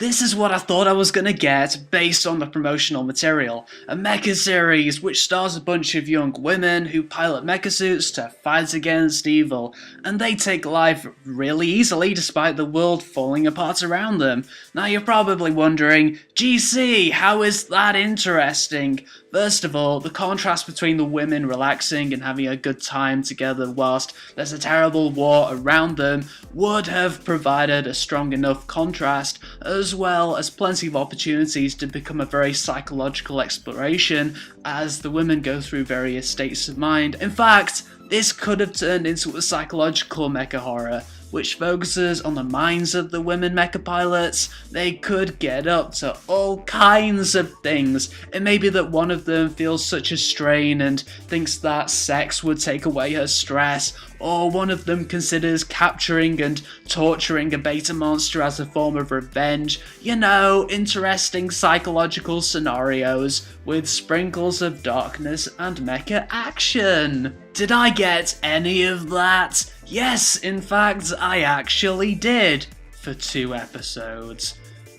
This is what I thought I was gonna get based on the promotional material. A mecha series which stars a bunch of young women who pilot mecha suits to fight against evil, and they take life really easily despite the world falling apart around them. Now you're probably wondering, GC, how is that interesting? First of all, the contrast between the women relaxing and having a good time together whilst there's a terrible war around them would have provided a strong enough contrast, as well as plenty of opportunities to become a very psychological exploration as the women go through various states of mind. In fact, this could have turned into a psychological mecha horror, which focuses on the minds of the women mecha pilots. They could get up to all kinds of things. It may be that one of them feels such a strain and thinks that sex would take away her stress, or one of them considers capturing and torturing a beta monster as a form of revenge. You know, interesting psychological scenarios with sprinkles of darkness and mecha action. Did I get any of that? Yes, in fact, I actually did, for 2 episodes.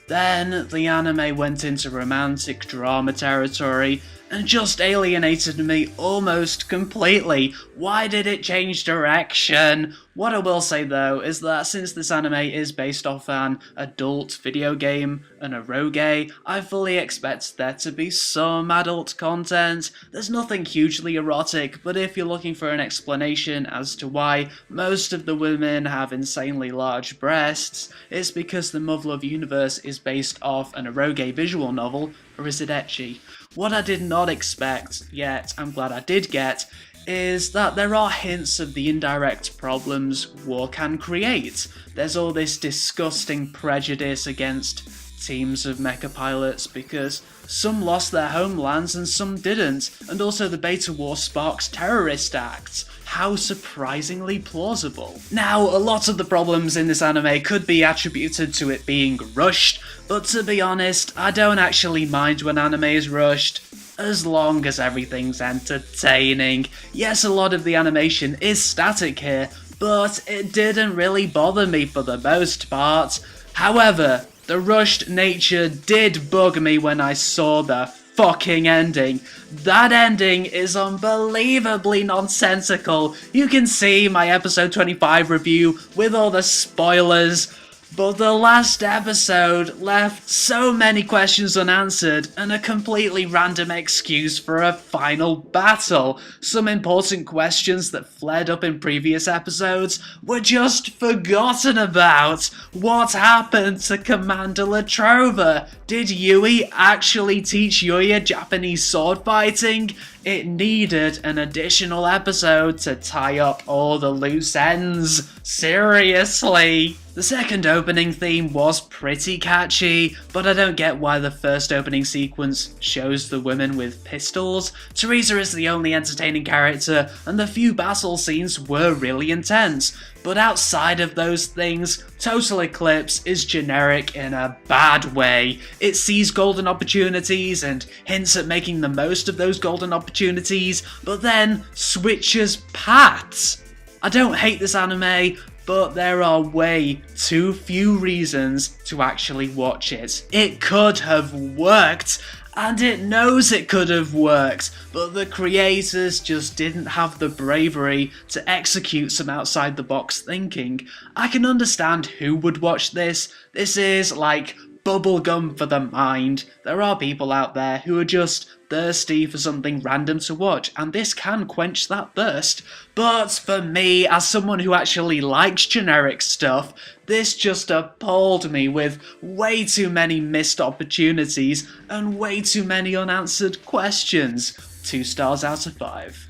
Then the anime went into romantic drama territory and just alienated me almost completely. Why did it change direction? What I will say though is that since this anime is based off an adult video game, an eroge, I fully expect there to be some adult content. There's nothing hugely erotic, but if you're looking for an explanation as to why most of the women have insanely large breasts, it's because the Muv-Luv universe is based off an eroge visual novel, or is it ecchi? What I did not expect, yet I'm glad I did get, is that there are hints of the indirect problems war can create. There's all this disgusting prejudice against teams of mecha pilots because some lost their homelands and some didn't, and also the beta war sparks terrorist acts. How surprisingly plausible. Now, a lot of the problems in this anime could be attributed to it being rushed, but to be honest, I don't actually mind when anime is rushed, as long as everything's entertaining. Yes, a lot of the animation is static here, but it didn't really bother me for the most part. However, the rushed nature did bug me when I saw the fucking ending. That ending is unbelievably nonsensical. You can see my episode 25 review with all the spoilers, but the last episode left so many questions unanswered and a completely random excuse for a final battle. Some important questions that flared up in previous episodes were just forgotten about. What happened to Commander Latrova? Did Yui actually teach Yuya Japanese sword fighting? It needed an additional episode to tie up all the loose ends. Seriously. The second opening theme was pretty catchy, but I don't get why the first opening sequence shows the women with pistols. Teresa is the only entertaining character, and the few battle scenes were really intense. But outside of those things, Total Eclipse is generic in a bad way. It sees golden opportunities and hints at making the most of those golden opportunities, but then switches paths. I don't hate this anime, but there are way too few reasons to actually watch it. It could have worked, and it knows it could have worked, but the creators just didn't have the bravery to execute some outside the box thinking. I can understand who would watch this. This is like bubblegum for the mind. There are people out there who are just thirsty for something random to watch, and this can quench that thirst. But for me, as someone who actually likes generic stuff, this just appalled me with way too many missed opportunities and way too many unanswered questions. 2 stars out of 5.